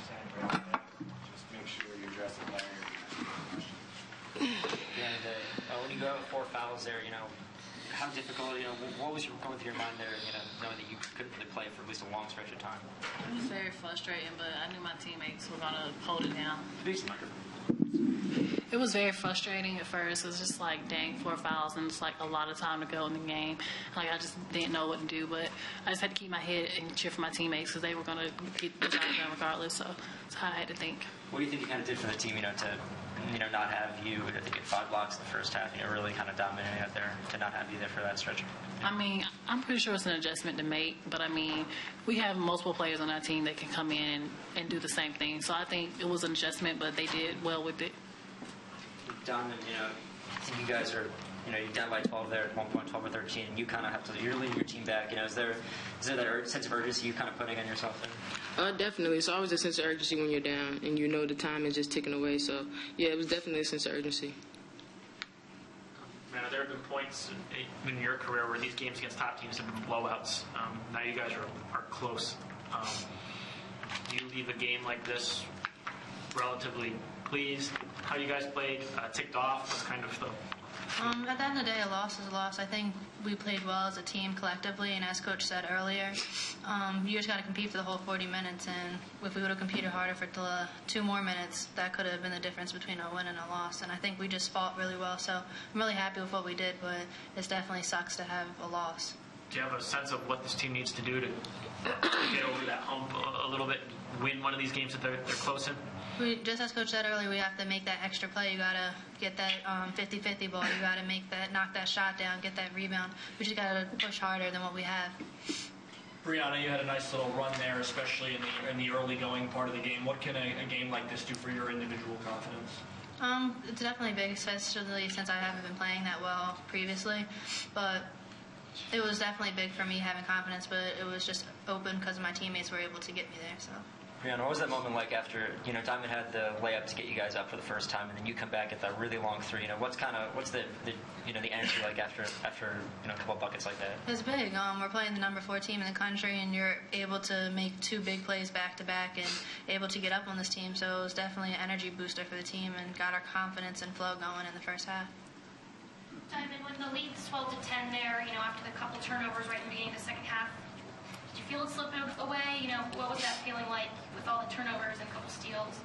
saying right there. Just make sure you address it better. At the end of the day, when you go out with 4 fouls there, how difficult, what was going through your mind there, knowing that you couldn't really play for at least a long stretch of time? It was very frustrating, but I knew my teammates were going to hold it down. It was very frustrating at first. It was just like, dang, 4 fouls, and it's like a lot of time to go in the game. Like, I just didn't know what to do, but I just had to keep my head and cheer for my teammates because they were going to get the job done regardless, so that's how I had to think. What do you think you kind of did for the team, to not have you, I think, get 5 blocks in the first half, really kind of dominating out there, to not have you there for that stretch? I mean, I'm pretty sure it's an adjustment to make, but I mean, we have multiple players on our team that can come in and do the same thing. So I think it was an adjustment, but they did well with it. Donovan, you guys are, you're down by 12 there at one point, 12 or 13, and you kind of have to, you're leading your team back. Is there that sense of urgency you kind of putting on yourself there? Definitely. It's always a sense of urgency when you're down, and the time is just ticking away. So, yeah, it was definitely a sense of urgency. Man, there have been points in your career where these games against top teams have been blowouts. Now you guys are close. Do you leave a game like this relatively pleased? How you guys played? Ticked off? What's kind of the... At the end of the day, a loss is a loss. I think we played well as a team collectively, and as Coach said earlier, you just got to compete for the whole 40 minutes, and if we would have competed harder for 2 more minutes, that could have been the difference between a win and a loss, and I think we just fought really well, so I'm really happy with what we did, but it definitely sucks to have a loss. Do you have a sense of what this team needs to do to get over that hump a little bit, win one of these games that they're close in? Just as Coach said earlier, we have to make that extra play. You got to get that 50-50 ball. You got to knock that shot down, get that rebound. We just got to push harder than what we have. Brianna, you had a nice little run there, especially in the early going part of the game. What can a game like this do for your individual confidence? It's definitely big, especially since I haven't been playing that well previously. But it was definitely big for me having confidence, but it was just open because my teammates were able to get me there. So. Brianna, what was that moment like after, Diamond had the layup to get you guys up for the first time, and then you come back at that really long three? What's the energy like after a couple of buckets like that? It's big. We're playing the number 4 team in the country, and you're able to make 2 big plays back to back and able to get up on this team. So it was definitely an energy booster for the team and got our confidence and flow going in the first half. Diamond, when the lead's 12-10 there, after the couple turnovers right in the beginning of the second half, did you feel it slipping away? What was that feeling like with all the turnovers and a couple steals?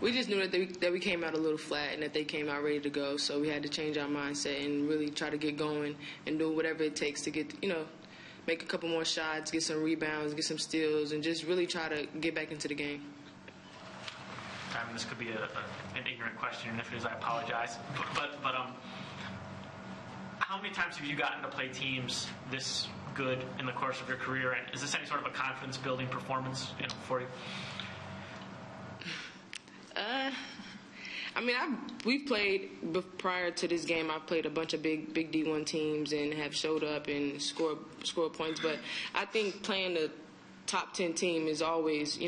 We just knew that we came out a little flat and that they came out ready to go, so we had to change our mindset and really try to get going and do whatever it takes to get, make a couple more shots, get some rebounds, get some steals, and just really try to get back into the game. I mean, this could be an ignorant question, and if it is, I apologize. But how many times have you gotten to play teams this good in the course of your career, and is this any sort of a confidence-building performance for you? I mean, we've played prior to this game. I've played a bunch of big D1 teams and have showed up and scored points. But I think playing the top 10 team is always,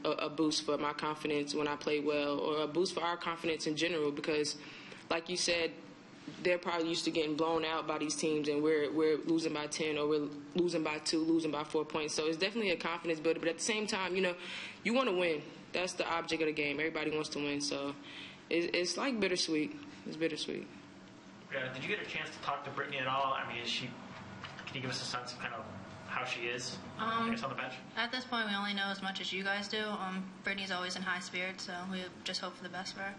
a boost for my confidence when I play well, or a boost for our confidence in general. Because, like you said, they're probably used to getting blown out by these teams, and we're losing by 10, or we're losing by 2, losing by 4 points. So it's definitely a confidence builder. But at the same time, you want to win. That's the object of the game. Everybody wants to win. So it's like bittersweet. It's bittersweet. Yeah, did you get a chance to talk to Brittany at all? I mean, can you give us a sense of kind of how she is, I guess, on the bench? At this point, we only know as much as you guys do. Brittany's always in high spirits, so we just hope for the best for her.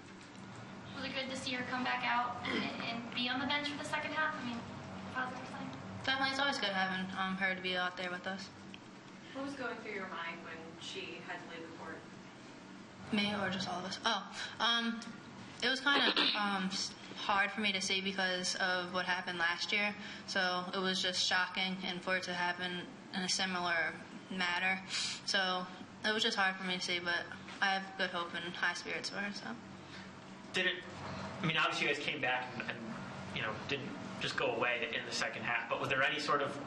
Was it good to see her come back out and be on the bench for the second half? I mean, positive sign? Definitely, it's always good having her to be out there with us. What was going through your mind when she had to leave the court? Me or just all of us? It was kind of hard for me to see because of what happened last year. So it was just shocking, and for it to happen in a similar manner. So it was just hard for me to see, but I have good hope and high spirits for her. So. Obviously you guys came back and didn't just go away in the second half, but was there any sort of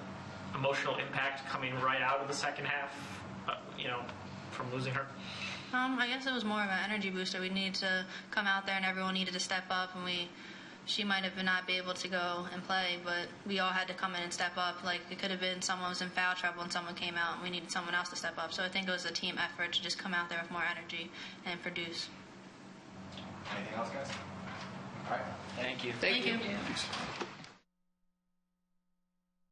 emotional impact coming right out of the second half, from losing her? I guess it was more of an energy booster. We needed to come out there, and everyone needed to step up, and we she might have not been able to go and play, but we all had to come in and step up. Like, it could have been someone was in foul trouble and someone came out and we needed someone else to step up. So I think it was a team effort to just come out there with more energy and produce. Anything else, guys? All right. Thank you. Thank you. you.